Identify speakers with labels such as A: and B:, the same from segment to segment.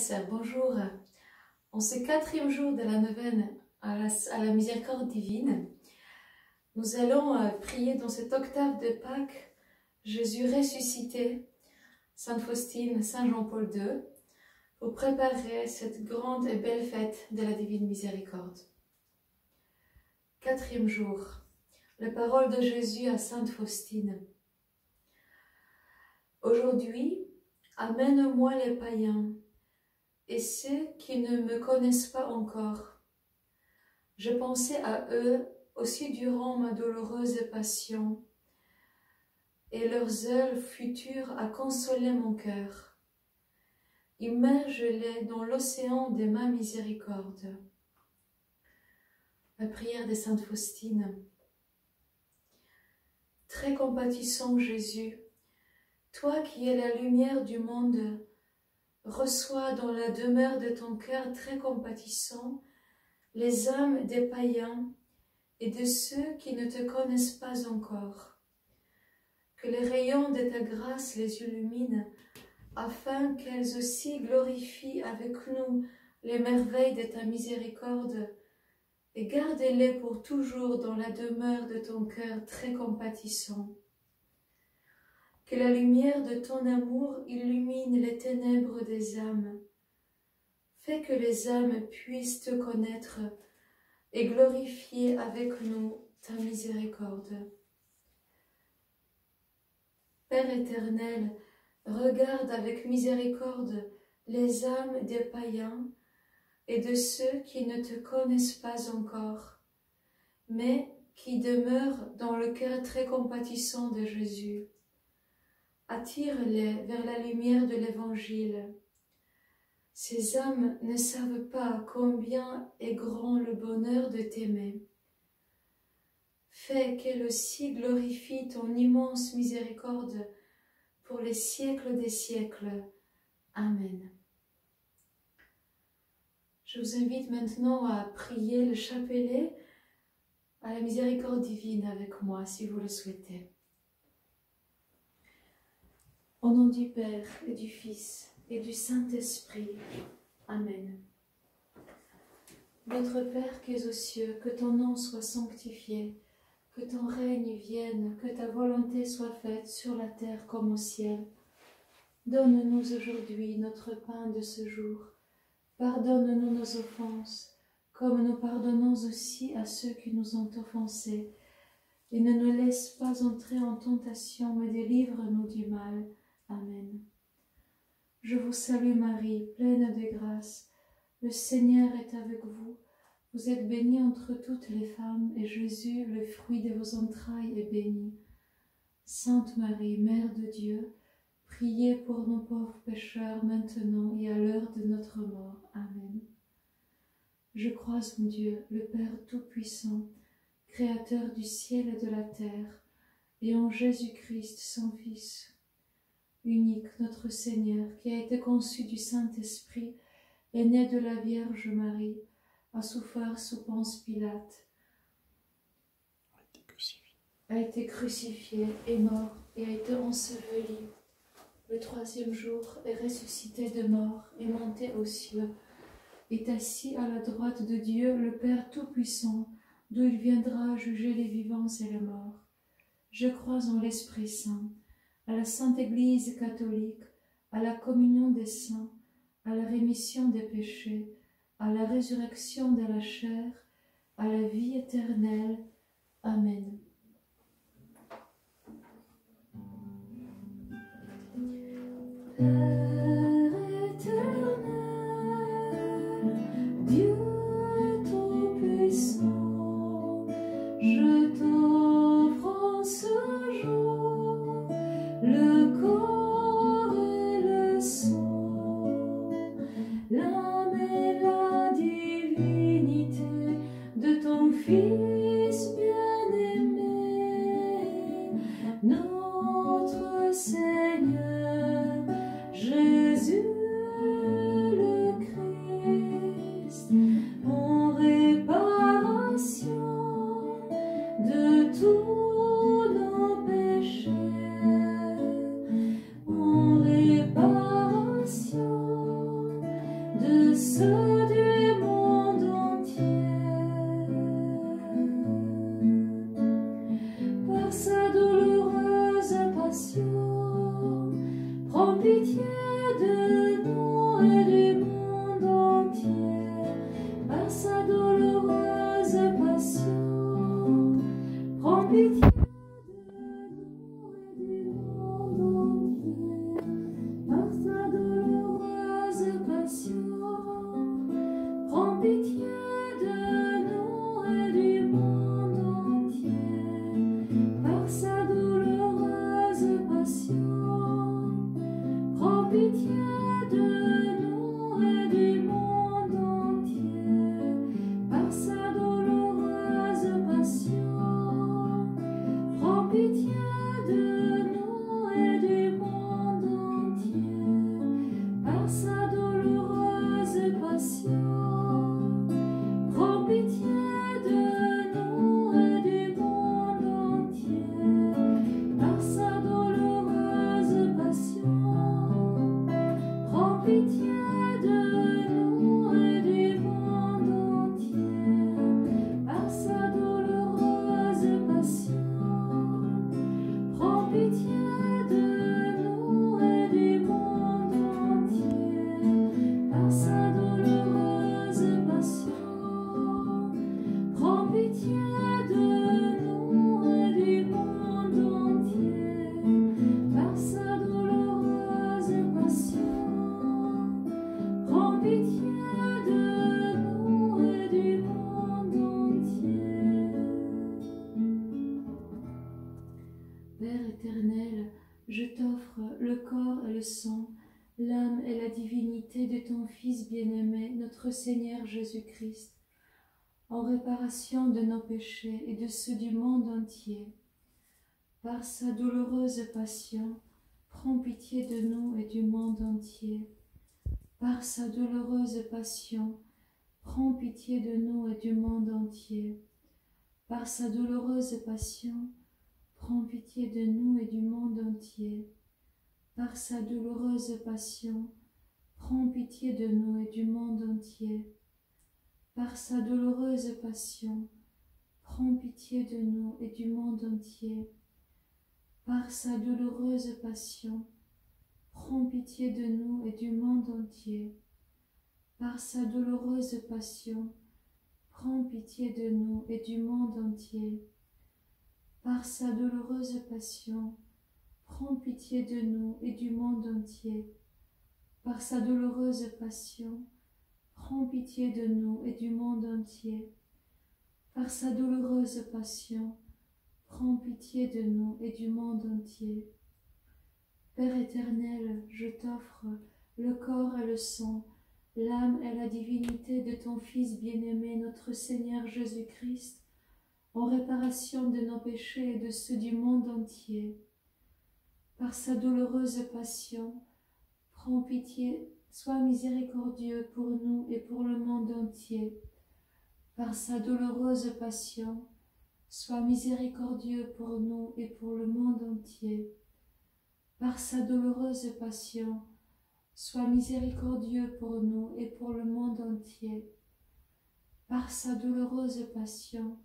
A: sœurs, bonjour. En ce 4e jour de la neuvaine à la miséricorde divine, nous allons prier dans cette octave de Pâques, Jésus ressuscité, Sainte Faustine, Saint Jean-Paul II, pour préparer cette grande et belle fête de la divine miséricorde. 4e jour, les paroles de Jésus à Sainte Faustine. Aujourd'hui, amène-moi les païens et ceux qui ne me connaissent pas encore. Je pensais à eux aussi durant ma douloureuse passion, et leurs œuvres futures à consoler mon cœur. Immerge-les dans l'océan de ma miséricorde. La prière de Sainte Faustine. Très compatissant Jésus, toi qui es la lumière du monde, reçois dans la demeure de ton cœur très compatissant les âmes des païens et de ceux qui ne te connaissent pas encore. Que les rayons de ta grâce les illuminent, afin qu'elles aussi glorifient avec nous les merveilles de ta miséricorde, et garde-les pour toujours dans la demeure de ton cœur très compatissant. Que la lumière de ton amour illumine les ténèbres des âmes. Fais que les âmes puissent te connaître et glorifier avec nous ta miséricorde. Père éternel, regarde avec miséricorde les âmes des païens et de ceux qui ne te connaissent pas encore, mais qui demeurent dans le cœur très compatissant de Jésus. Attire-les vers la lumière de l'Évangile. Ces âmes ne savent pas combien est grand le bonheur de t'aimer. Fais qu'elles aussi glorifient ton immense miséricorde pour les siècles des siècles. Amen. Je vous invite maintenant à prier le chapelet à la miséricorde divine avec moi, si vous le souhaitez. Au nom du Père et du Fils et du Saint-Esprit. Amen. Notre Père qui es aux cieux, que ton nom soit sanctifié, que ton règne vienne, que ta volonté soit faite sur la terre comme au ciel. Donne-nous aujourd'hui notre pain de ce jour. Pardonne-nous nos offenses, comme nous pardonnons aussi à ceux qui nous ont offensés. Et ne nous laisse pas entrer en tentation, mais délivre-nous du mal. Amen. Je vous salue Marie, pleine de grâce. Le Seigneur est avec vous. Vous êtes bénie entre toutes les femmes, et Jésus, le fruit de vos entrailles, est béni. Sainte Marie, Mère de Dieu, priez pour nos pauvres pécheurs, maintenant et à l'heure de notre mort. Amen. Je crois en Dieu, le Père Tout-Puissant, Créateur du ciel et de la terre, et en Jésus-Christ, son Fils, unique, notre Seigneur, qui a été conçu du Saint-Esprit, est né de la Vierge Marie, a souffert sous Ponce Pilate, a été crucifié, est mort et a été enseveli. Le 3e jour est ressuscité de mort, est monté aux cieux, est assis à la droite de Dieu, le Père Tout-Puissant, d'où il viendra juger les vivants et les morts. Je crois en l'Esprit Saint, à la Sainte Église catholique, à la communion des saints, à la rémission des péchés, à la résurrection de la chair, à la vie éternelle. Amen. Père éternel, Dieu Tout-Puissant, je t'offre en ce jour le corps et le sang, l'âme et la divinité de ton Fils bien-aimé, notre Seigneur Jésus. de ceux du monde entier. Par sa douloureuse passion, prends pitié de nous et du monde entier. Par sa douloureuse passion, prends pitié de nous et du monde entier. Par sa douloureuse passion, prends pitié de nous et du monde entier. Par sa douloureuse passion, prends pitié de nous et du monde entier. Par sa douloureuse passion, prends pitié de nous et du monde entier. Par sa douloureuse passion, prends pitié de nous et du monde entier. Par sa douloureuse passion, prends pitié de nous et du monde entier. Par sa douloureuse passion, prends pitié de nous et du monde entier. Par sa douloureuse passion, prends pitié de nous et du monde entier. Par sa douloureuse passion, prends pitié de nous et du monde entier. Père éternel, je t'offre le corps et le sang, l'âme et la divinité de ton Fils bien-aimé, notre Seigneur Jésus-Christ, en réparation de nos péchés et de ceux du monde entier. Par sa douloureuse passion, prends pitié de nous et du monde entier. Par sa douloureuse passion, prends pitié de nous et du monde entier. Par sa douloureuse passion, prends pitié de nous et du monde entier. Par sa douloureuse passion, prends pitié de nous et du monde entier. Par sa douloureuse passion, prends pitié de nous et du monde entier. Par sa douloureuse passion, prends pitié de nous et du monde entier. Par sa douloureuse passion, prends pitié de nous et du monde entier. Par sa douloureuse passion, prends pitié de nous et du monde entier. Par sa douloureuse passion, prends pitié de nous et du monde entier. Par sa douloureuse passion, prends pitié de nous et du monde entier. Père éternel, je t'offre le corps et le sang, l'âme et la divinité de ton Fils bien-aimé, notre Seigneur Jésus-Christ, en réparation de nos péchés et de ceux du monde entier. Par sa douloureuse passion, prends pitié, sois miséricordieux pour nous et pour le monde entier. Par sa douloureuse passion, sois miséricordieux pour nous et pour le monde entier. Par sa douloureuse passion, sois miséricordieux pour nous et pour le monde entier. Par sa douloureuse passion,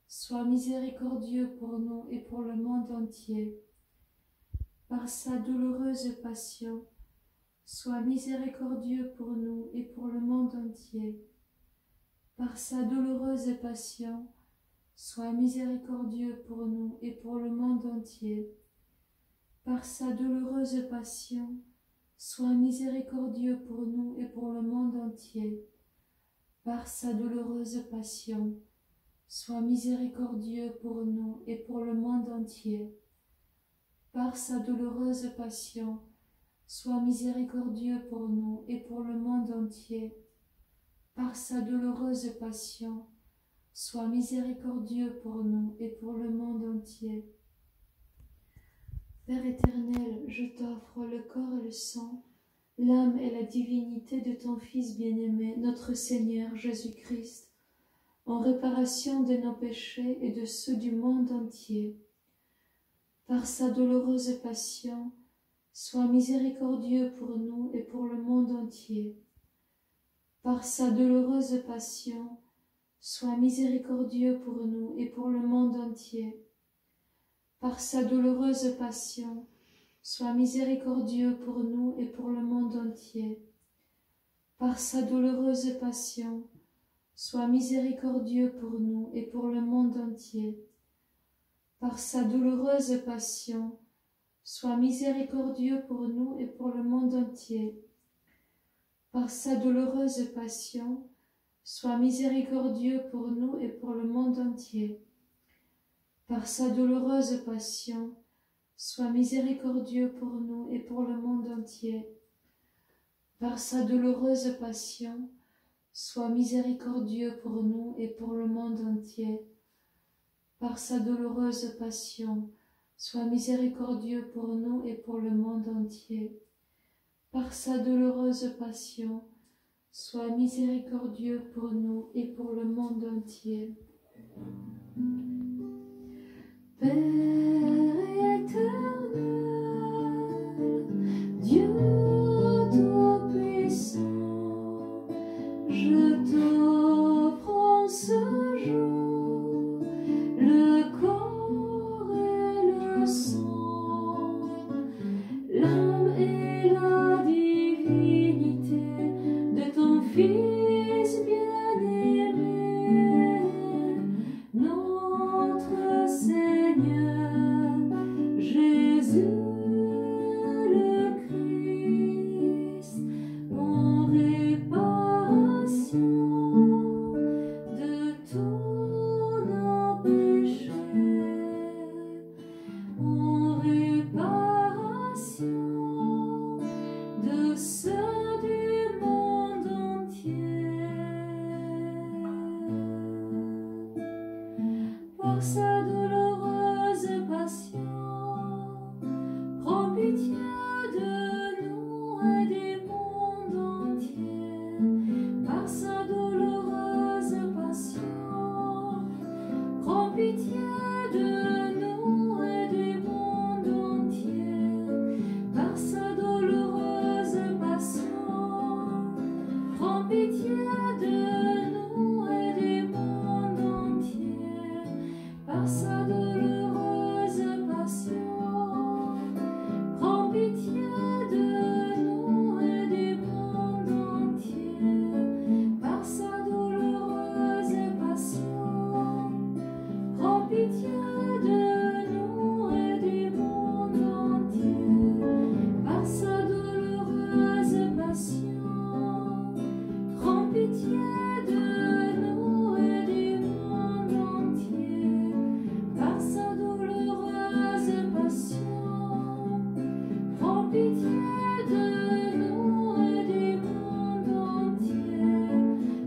A: sois miséricordieux pour nous et pour le monde entier. Par sa douloureuse passion, sois miséricordieux pour nous et pour le monde entier. Par sa douloureuse passion, sois miséricordieux pour nous et pour le monde entier. Par sa douloureuse passion, sois miséricordieux pour nous et pour le monde entier. Par sa douloureuse passion, sois miséricordieux pour nous et pour le monde entier. Par sa douloureuse passion, sois miséricordieux pour nous et pour le monde entier. Par sa douloureuse passion, sois miséricordieux pour nous et pour le monde entier. Père éternel, je t'offre le corps et le sang, l'âme et la divinité de ton Fils bien-aimé, notre Seigneur Jésus-Christ, en réparation de nos péchés et de ceux du monde entier. Par sa douloureuse passion, sois miséricordieux pour nous et pour le monde entier. par sa douloureuse passion, sois miséricordieux pour nous et pour le monde entier. Par sa douloureuse passion, sois miséricordieux pour nous et pour le monde entier. Par sa douloureuse passion, sois miséricordieux pour nous et pour le monde entier. Par sa douloureuse passion, sois miséricordieux pour nous et pour le monde entier. Par sa douloureuse passion, sois miséricordieux pour nous et pour le monde entier. Par sa douloureuse passion, sois miséricordieux pour nous et pour le monde entier. Par sa douloureuse passion, sois miséricordieux pour nous et pour le monde entier. Par sa douloureuse passion, sois miséricordieux pour nous et pour le monde entier. Par sa douloureuse passion, sois miséricordieux pour nous et pour le monde entier. Père éternel, Dieu tout-puissant, je t'offre en ce jour le corps et le sang, l'âme et la divinité de ton Fils bien-aimé, notre Seigneur Jésus le Christ, en réparation de tous nos péchés, en réparation de ceux du monde entier. Par sa douloureuse passion, prends pitié de nous et du monde entier. Par sa douloureuse passion, prends pitié de nous et du monde entier. Par sa douloureuse passion, prends pitié de nous et du monde entier. Par sa douloureuse passion, prends pitié de nous et du monde entier. Par sa douloureuse passion, prends pitié de nous et du monde entier. Par sa douloureuse passion, prends pitié de nous et du monde entier. Par sa douloureuse passion, prends pitié de nous et du monde entier.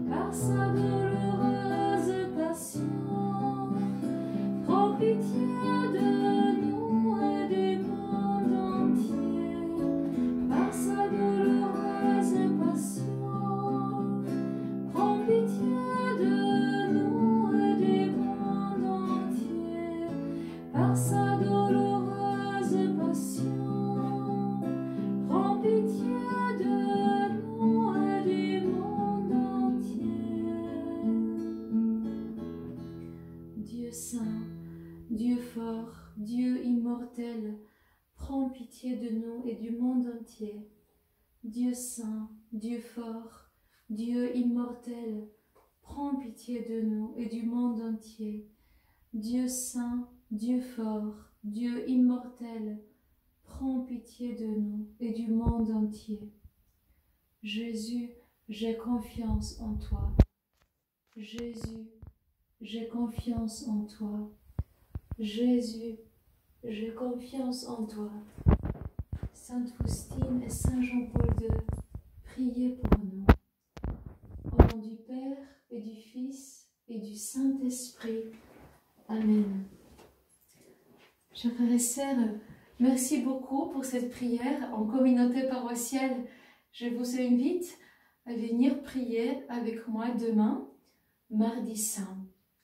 A: Par sa douloureuse passion, prends pitié de nous et du monde entier. Par sa douloureuse passion, prends pitié de nous et du monde entier. Par sa douloureuse passion, prends pitié de nous et du monde entier. Dieu saint, Dieu fort, Dieu immortel, prends pitié de nous et du monde entier. Dieu saint, Dieu fort, Dieu immortel, prends pitié de nous et du monde entier. Dieu saint, Dieu fort, Dieu immortel, prends pitié de nous et du monde entier. Jésus, j'ai confiance en toi. Jésus, j'ai confiance en toi. Jésus, j'ai confiance en toi. Sainte Faustine et Saint Jean-Paul II, priez pour nous. Au nom du Père et du Fils et du Saint-Esprit. Amen. Chers frères et sœurs, merci beaucoup pour cette prière en communauté paroissiale. Je vous invite à venir prier avec moi demain, mardi saint.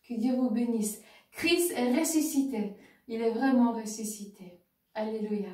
A: Que Dieu vous bénisse. Christ est ressuscité. Il est vraiment ressuscité. Alléluia.